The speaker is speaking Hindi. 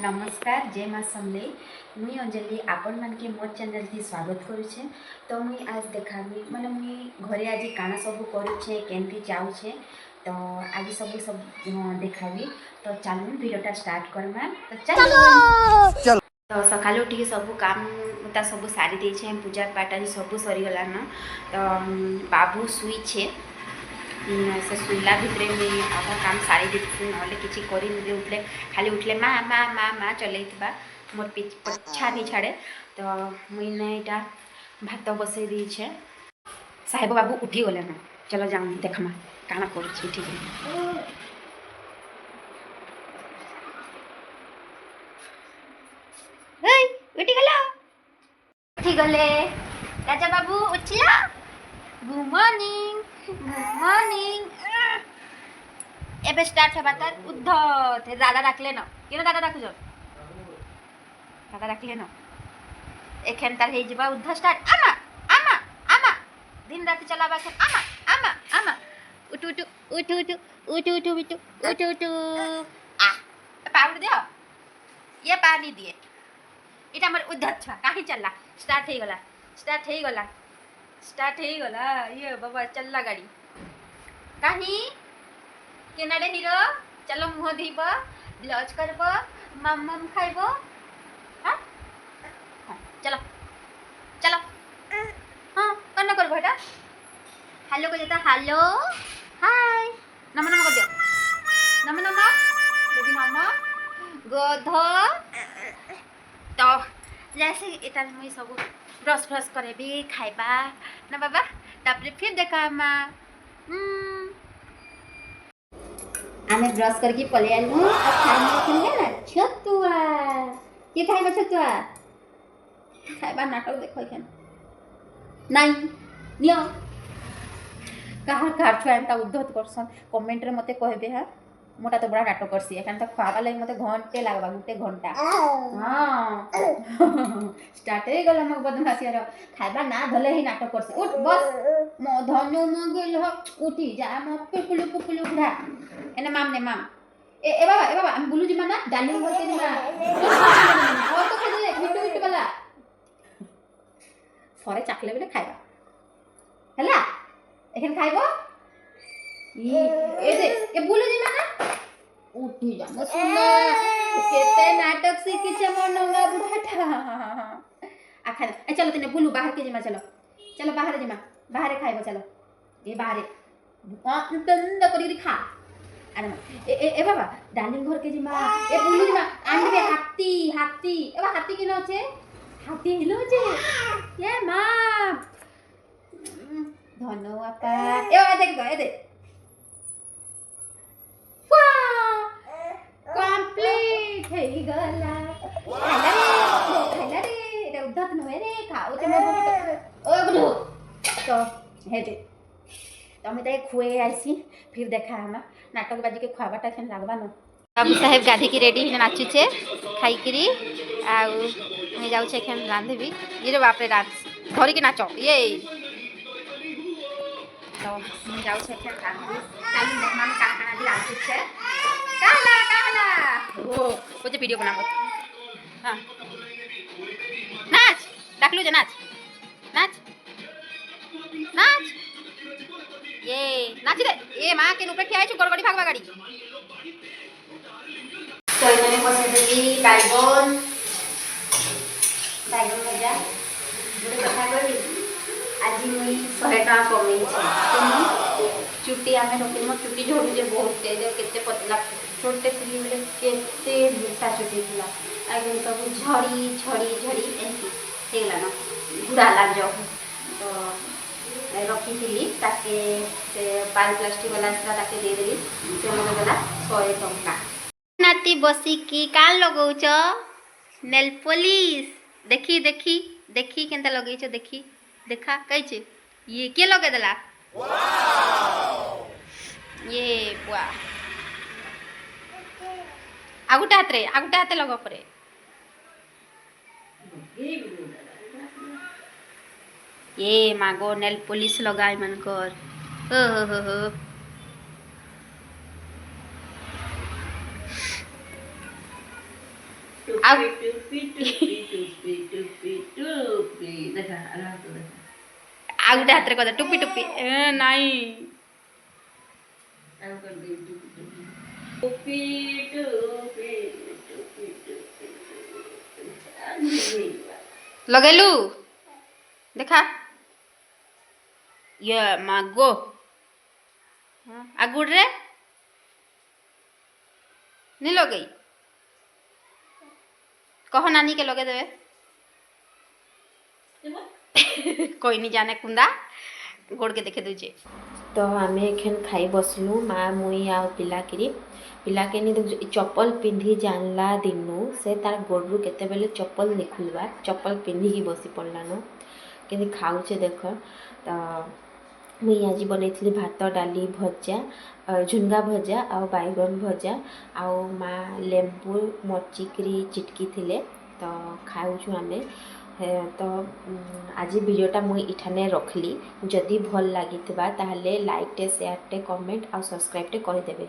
नमस्कार जय माँ समले मुई अंजलि आपण मान के मोर चैनल की स्वागत करुचे। तो मुई आज देखाबी माने मुई घरे आज काना सब करुचे केमती जाऊचे तो आज सब देखाबी। तो चलो वीडियोटा स्टार्ट करमा। तो चलो तो सकाल उठी सब काम ता सब सारी देछे पूजा पाठ आज सब सरी गला न। तो बाबू सुईछे से शुइला भितर मुझे आधा काम सारी देती ना किसी कर उठले खाली उठले माँ माँ माँ माँ चल मोर पछा नहीं छाड़े। तो मुझे यहाँ भात बसई दीछे साहेब बाबू उठी गले ना। चलो जाऊँ देखमा काना कर उठी उठी गले राजा बाबू उठला। Good morning good morning. एबे स्टार्ट है बात उद्धत हे दादा डाकले न केन दादा डाकुज दादा डाकले न एखन तार हे जिबा उद्ध स्टार्ट आमा आमा आमा दिन रात चलाबा के आमा आमा आमा उठ उठ उठ उठ उठ उठ उठ उठ उठ आ पाउड दियो ये पानी दिए इटा हमर उद्धत छ काहे चलला स्टार्ट हे गला स्टार्ट हे गला स्टार्ट हे गला ये बाबा चलला गाड़ी काहे केनाडे हीरो चलो मुह धीब ब्लाउज करब मम मम खाइब। हाँ चलो चलो हाँ कौन करब बेटा हेलो को जेता हेलो हाय नम नम कर दियो नम नम बेबी मामा गोध। तो जैसे इटा मुई सब ब्रश फ्रश करे भी खाइबा ना बाबा तापरे फिर देखा माँ आमे ब्रश करके पले आलू और खाइबा ना छतुआ के खाइबा छतुआ खाइबा नाटक देखो एखन नहीं नियो कहार कहार छुआ एंता उद्धत करसन कमेंट रे मते कहबे। हा मोटा तो बड़ा नाटक करसी एखन तो खावा लागि मते घंटे लागबा गुटे घंटा। हां स्टार्ट हे गला मग बदमाशी रो खाइबा ना धले ही नाटक करसी उठ बस मो धनु मगल ह उठी जा म पुकुलु पुकुलु उठा एने माम ने माम ए बाबा हम बुलु जिमा ना डाली भर के जिमा और तो खाइ दे मिटू मिटू वाला थरे चाकले बेले खाइबा हला एखन खाइबो ए दे ए बुलु जिमा ना उठी जा म सुना केते नाटक सीखी छे मोर नंगा बुढ़ाटा आ खा ए चलो तने बुलु बाहर के जिमा चलो चलो बाहर जिमा बाहर खाइबो चलो ए बाहर तंद करी खा अरे ए बाबा डार्लिंग घर के जिमा ए बुलु जिमा आंडे हाथी हाथी ए बा हाथी किनो छे हाथी हिलो छे ये मां धनो आपा ए देख दो ए दे कंप्लीट हे गला खाइला रे एटा उद्धत नहे रे खाओ ते ओ बुलु तो हे दे तमे तो खुए आसी फिर देखा हम नाटक बाजी के खुआबाटा एखन लागबा न। बाबू साहेब गाधी की रेडी हिने नाचुचे खाइकरी आउ मैं जाऊ छे एखन रांधबी ये रे बाप रे रात धरी के नाचो ये तो मैं जाऊ छे एखन रांधबी चालू देखमा में काना भी रांधुचे काला काला ओ जे वीडियो बनाबो। हां नाच डाकलु जे नाच नाच नाच ये नाची दे ए माँ के ऊपर ठिया छु गड़गड़ी भागवा गाड़ी। तो इने बसे देली बैगन बैगन भजा गुड कथा करी आज मुई 100 टका कमई छे चुटी आमे रोके मो चुटी झोडू जे बहुत तेज केते पतला छोटे थी बोले केते मोटा चुटी थिला आगे सब झड़ी झड़ी झड़ी एंती हेला न गुडाला जो तो रखी थी ताके से पाल प्लास्टिक वाला आसला ताके दे देली से मगे देला 100 टका। नाती बसी की कान लगौछ नेल पॉलिश देखी देखी देखी केनता लगैछ देखी देखा कहै ये के लगे देला ये बुआ आगुटा हाथ लगा परे ये मागो नेल पॉलिश लगाई मन कर हो ଆଉ देखा आराम से देखा ଆଉ ଗୋଟେ ହାତରେ କଥା ଟୁପି ଟୁପି ନାଇଁ आराम कर दे टुपी टुपी टुपी टुपी ଲଗେଇଲୁ ଦେଖା ଇଏ ମାଗୋ ଆଗୁଡ଼ରେ ନି ଲଗେଇ कह नानी के लगे देवे कोई नहीं जाने कुंदा गोड़ के देखे दूचे तो आम एखन खाई बसलु माँ मुई आ पिलाकिरी पिलाके चप्पल पिंधि जानला दिनू से तार गोड़ू केतेबेले चप्पल निखुलबार चप्पल पिंधिकी बसी पड़लानो कि खाऊचे देख तो मुई आज बनई भात डाली भजा झुंगा भजा आउ बैगन भजा आउ माँ लेंबू मचिकी चिटकी थिले तो खाऊछु आमे तो आज वीडियोटा मुई इठाने रखली जदि भल लगी ताहले लाइक टे शेयर टे कमेंट आउ सब्सक्राइब टे कर देबे।